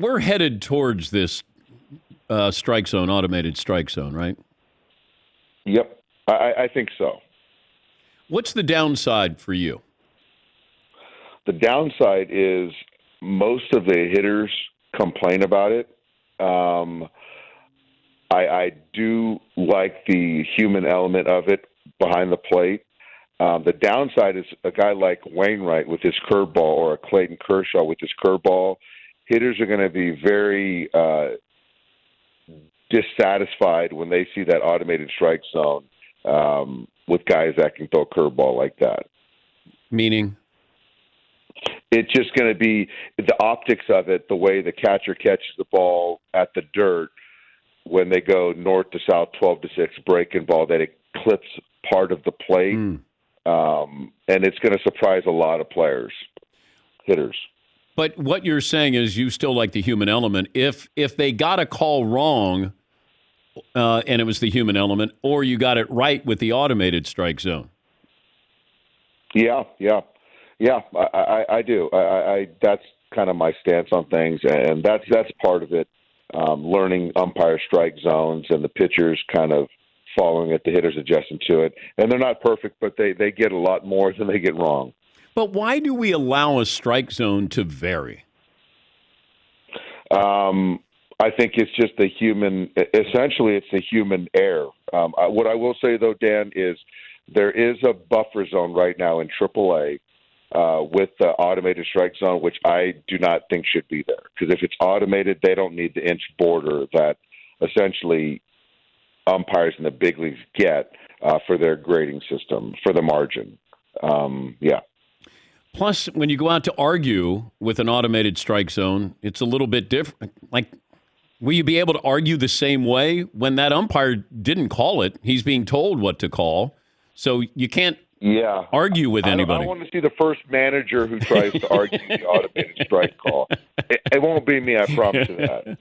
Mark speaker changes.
Speaker 1: we're headed towards this strike zone, automated strike zone, right?
Speaker 2: Yep, I think so.
Speaker 1: What's the downside for you?
Speaker 2: The downside is most of the hitters complain about it. I do like the human element of it behind the plate. The downside is a guy like Wainwright with his curveball or a Clayton Kershaw with his curveball. Hitters are going to be very dissatisfied when they see that automated strike zone with guys that can throw a curveball like that.
Speaker 1: Meaning?
Speaker 2: It's just going to be the optics of it, the way the catcher catches the ball at the dirt when they go north to south, 12-6 breaking ball, that it clips part of the plate. And it's going to surprise a lot of players, hitters.
Speaker 1: But what you're saying is you still like the human element. If they got a call wrong and it was the human element, or you got it right with the automated strike zone.
Speaker 2: Yeah, I do. I that's kind of my stance on things, and that's part of it. Learning umpire strike zones and the pitchers kind of following it, the hitters adjusting to it. And they're not perfect, but they get a lot more than they get wrong.
Speaker 1: But why do we allow a strike zone to vary?
Speaker 2: I think it's just essentially it's the human error. What I will say, though, Dan, is there is a buffer zone right now in AAA with the automated strike zone, which I do not think should be there. Because if it's automated, they don't need the inch border that essentially umpires in the big leagues get for their grading system, for the margin.
Speaker 1: Plus, when you go out to argue with an automated strike zone, it's a little bit different. Like, will you be able to argue the same way when that umpire didn't call it? He's being told what to call. So you can't argue with anybody.
Speaker 2: I want to see the first manager who tries to argue the automated strike call. It won't be me, I promise you that.